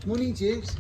Morning, Jeeves.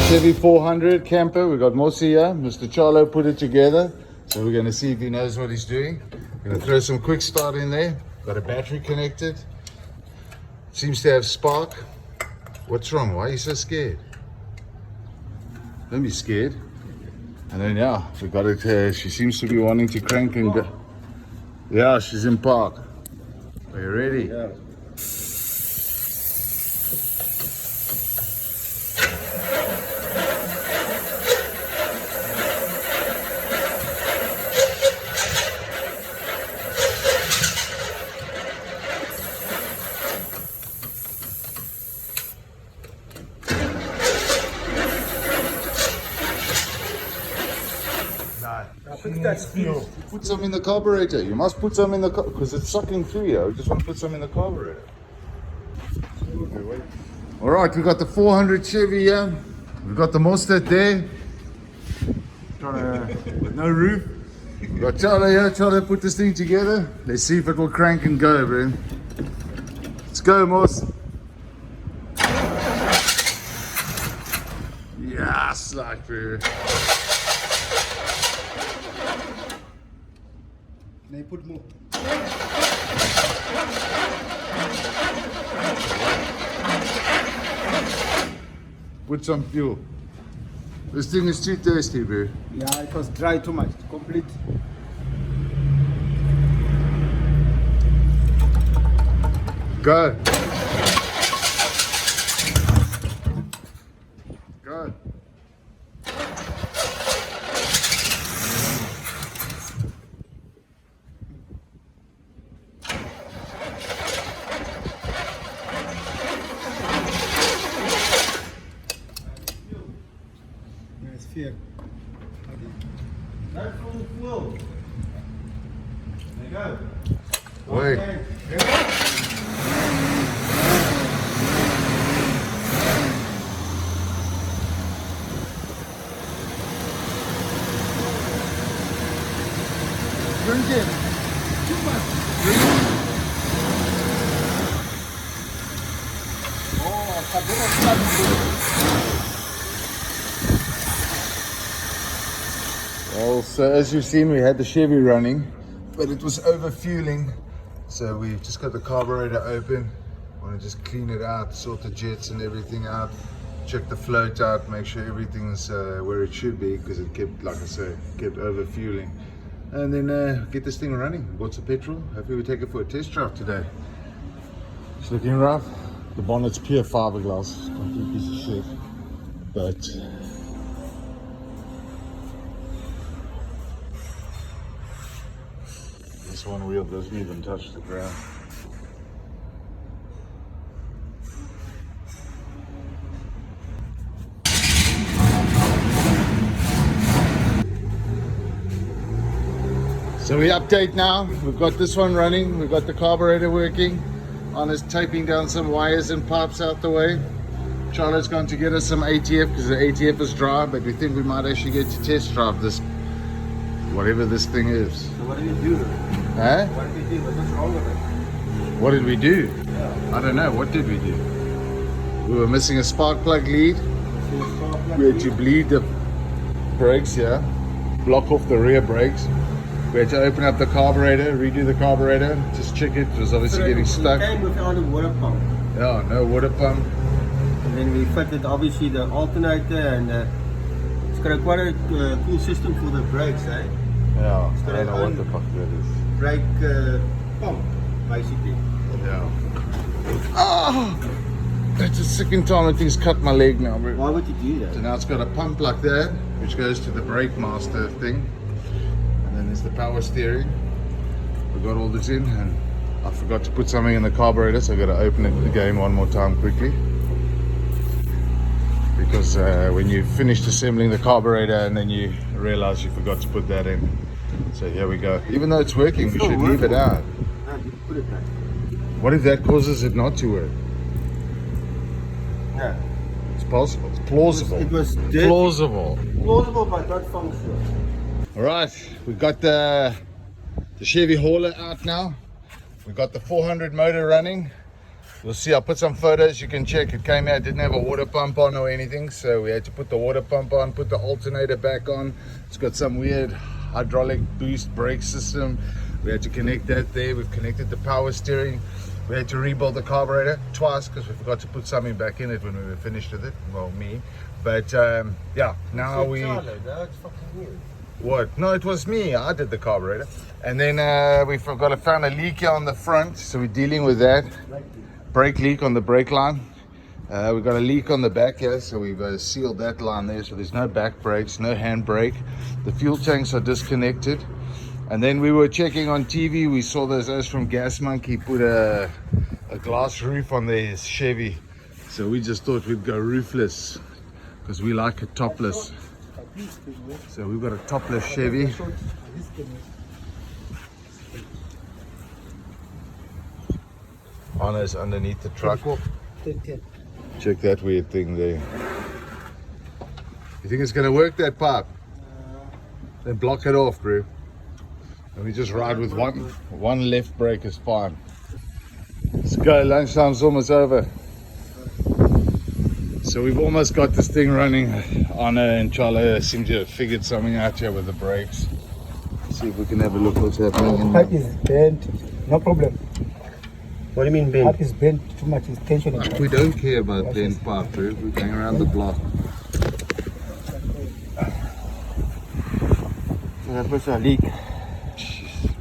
Chevy 400 camper. We got Mossy here. Mr. Charlo put it together. So we're going to see if he knows what he's doing. We're going to throw some quick start in there. Got a battery connected. Seems to have spark. What's wrong? Why are you so scared? Don't be scared. And then yeah, we got it. She seems to be wanting to crank and go. Yeah, she's in park. Are you ready? Yeah. Put some in the carburetor. You must put some in the because it's sucking through here. I just want to put some in the carburetor. All right, we got the 400 Chevy here. We got the Mustang there. With no roof. We got Charlie here. Charlie put this thing together. Let's see if it will crank and go, bro. Let's go, Moss. Yes, like, bro. Can I put more? Put some fuel. This thing is too thirsty, bro. Yeah, it was dry too much. Complete. Go. Go. Nice fear. No full fuel. There you go. Wait. Drink it. Too much. Oh, Well, so as you've seen, we had the Chevy running, but it was over fueling. So we've just got the carburetor open. Want to just clean it out, sort the jets and everything out, check the float out, make sure everything's where it should be, because it kept, like I say, kept over fueling. And then get this thing running. Bought some petrol. Hopefully we take it for a test drive today. It's looking rough. The bonnet's pure fiberglass, complete piece of shit. But This one wheel doesn't even touch the ground. So we update now. We've got this one running. We've got the carburetor working. Anna's taping down some wires and pipes out the way. Charlotte's going to get us some ATF because the ATF is dry, but we think we might actually get to test drive this, whatever this thing is. So what did you do? Huh? What did we do? What's wrong with it? What did we do? Yeah. I don't know. What did we do? We were missing a spark plug lead. We had to bleed the brakes here, block off the rear brakes. We had to open up the carburetor, redo the carburetor, just check it. It was obviously getting stuck. It came without a water pump. Yeah, no water pump. And then we fitted obviously the alternator and it's got quite a cool system for the brakes, eh? Yeah, I don't know what the fuck that is. Brake pump, basically. Yeah. Oh! That's the second time that thing's cut my leg now, bro. Why would you do that? So now it's got a pump like that, which goes to the brake master thing. And then there's the power steering. We got all this in, and I forgot to put something in the carburetor, so I got to open it again one more time quickly. Because when you finished assembling the carburetor and then you realize you forgot to put that in. So here we go. Even though it's working, we should leave it out. No, you put it back. What if that causes it not to work? No. It's possible. It's plausible. It was dirty. Plausible. Plausible but not functional. All right, we got the Chevy hauler out now. We got the 400 motor running. You'll see, I'll put some photos, you can check. It came out, didn't have a water pump on or anything, so we had to put the water pump on, put the alternator back on. It's got some weird hydraulic boost brake system. We had to connect that there. We've connected the power steering. We had to rebuild the carburetor twice because we forgot to put something back in it when we were finished with it. Well, me. But yeah, now we... No, it's fucking weird. What? No, it was me. I did the carburetor. And then we found a leak here on the front, so we're dealing with that. Brake leak on the brake line. We've got a leak on the back here, so we've sealed that line there, so there's no back brakes, no hand brake. The fuel tanks are disconnected. And then we were checking on TV, we saw those guys from Gas Monkey put a glass roof on their Chevy. So we just thought we'd go roofless, because we like it topless. So we've got a topless Chevy. Anna's underneath the truck. Check that weird thing there. You think it's gonna work, that pipe? Then block it off, bro. Let me just ride with one left brake is fine. Let's go, lunchtime's almost over. So we've almost got this thing running. Anna and Charlie seem to have figured something out here with the brakes. Let's see if we can have a look what's happening. Pipe is bent, no problem. What do you mean bent? Pipe is bent, too much is tension. We don't care about bent pipe, bro. We're going around the block. So that was a leak. Jeez.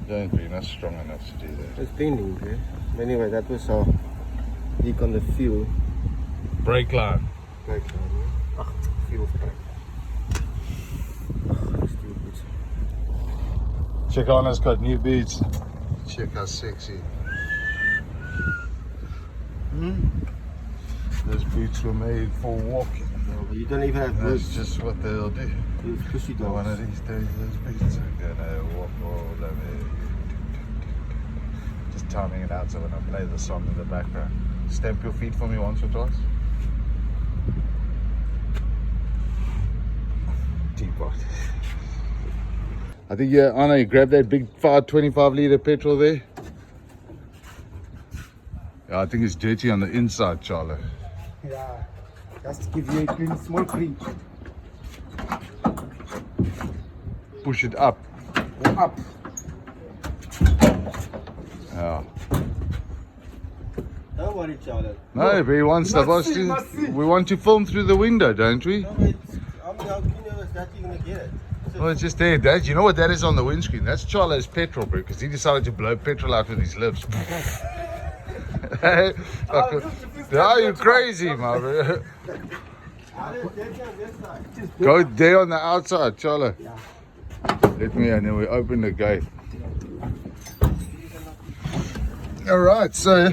Don't be not strong enough to do that. It's bending, okay? Anyway, that was a leak on the fuel. Brake line. Brake line. Fuel brake. Stupid. Check Anna's got new boots. Check how sexy. Those boots were made for walking. No, but you don't even have That's boots. just what they'll do. Those pushy So one dogs. of these days, those boots are gonna walk all over you. Just timing it out so when I play the song in the background. Stamp your feet for me once or twice. Teapot. I think, yeah, Anna, you grab that big 25 litre petrol there. Yeah, I think it's dirty on the inside, Charlie. Yeah, just to give you a clean, small clean. Push it up. Go up. Yeah. Don't worry, Charlotte. No, we want You must see, to. you must see. We want to film through the window, don't we? No, but it's, how clean is that you're gonna get it? Well, it's just there, Dad. You know what that is on the windscreen? That's Charlie's petrol, bro, because he decided to blow petrol out with his lips. Hey, are you crazy, my bro? Go there on the outside, Charlie. Let me, and then we open the gate. All right, so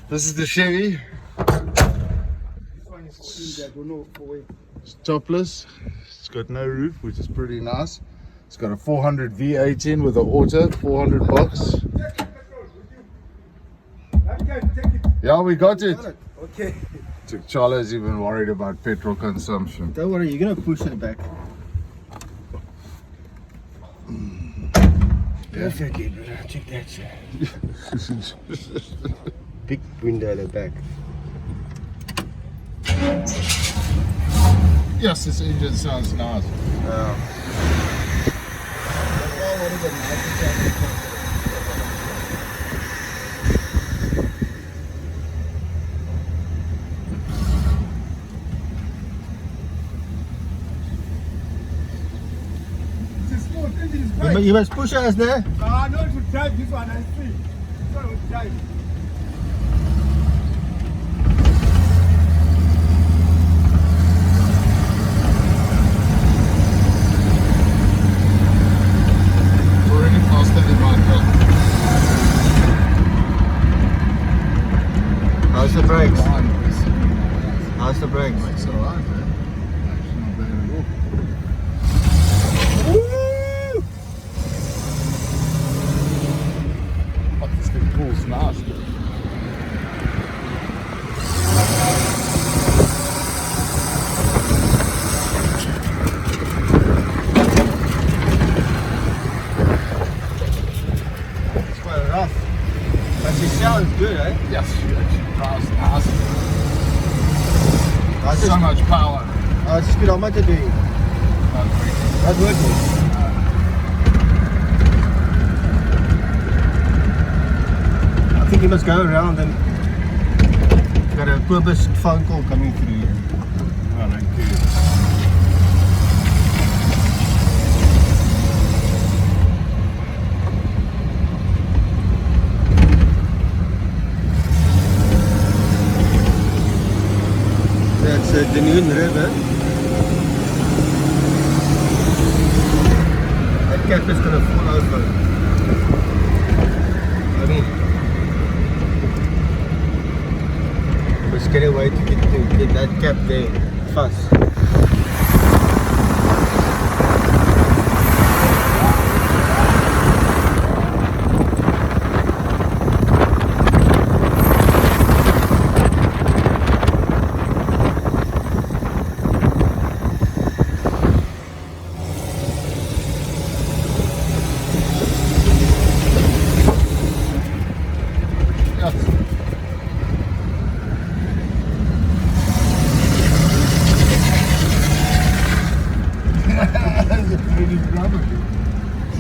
this is the Chevy. It's topless. It's got no roof, which is pretty nice. It's got a 400 V8 in with an auto, 400 box. Yeah, we got it. Okay. Charlo's even worried about petrol consumption. Don't worry, you're gonna push it back. Perfectly, brother. Check that shit. Big window at the back. Yes, this engine sounds nice. You must push us there. I know to drive this one, I see. This one will drive. Already faster than my car. How's the brakes? How's the brakes? It's alright, man. Actually not bad at all. Fuck, this thing pulls nice. It's quite rough. But it sounds good, eh? Yes, she actually drives nice. That's So much power. It's just how much are doing? Not very. Not working. I think you must go around and got a purpose phone call coming through here. Well, thank you. That's the New River. That cap is gonna fall over. I mean, let's get away to get that cap there fast.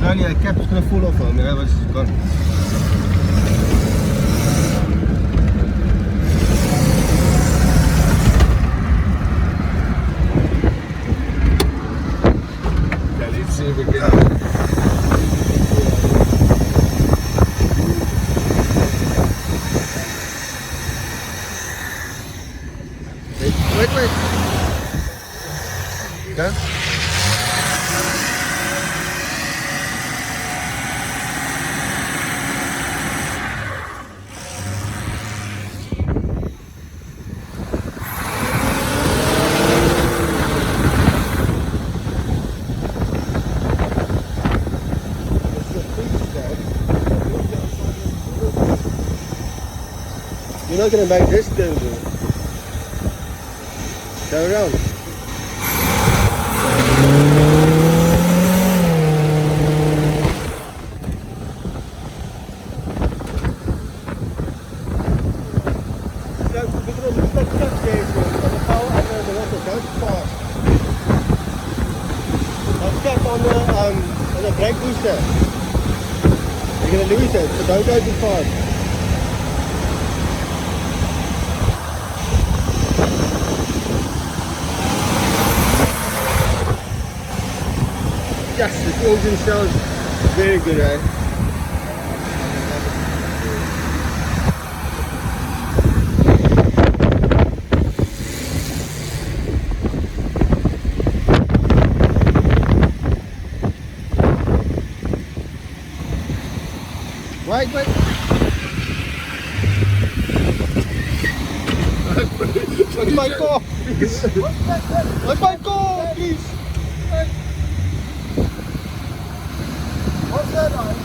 Slowly, that cap is gonna fall off. I mean, that was gone. Okay, let's see if we can. Wait. Go. You're not gonna make this turn, bro. Go around. On the brake booster. You're gonna lose it, so don't go too fast. Yes, the engine sounds very good, eh? Bike. Let my bike go, please. Let my bike go, please. What's that on?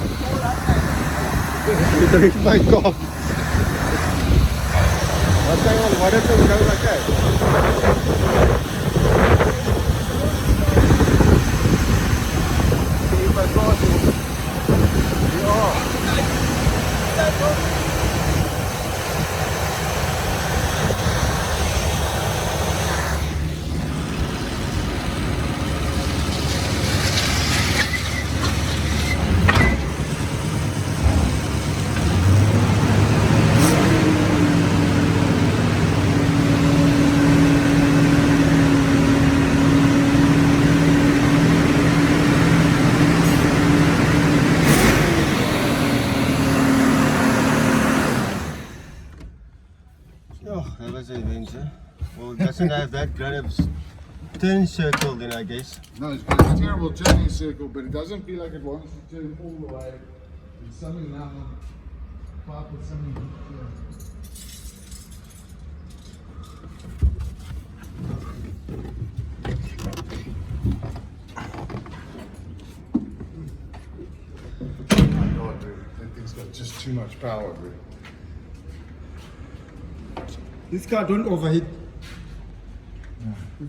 Let my bike go. What's going on? What is it going like that? Keep my crossing. Oh, that was an adventure. Well, it doesn't have that kind of turn circle then, I guess. No, it's got a terrible turning circle, but it doesn't feel like it wants to turn all the way. It's something now. Part with something here. Oh my God, dude. That thing's got just too much power, dude. This car don't overheat.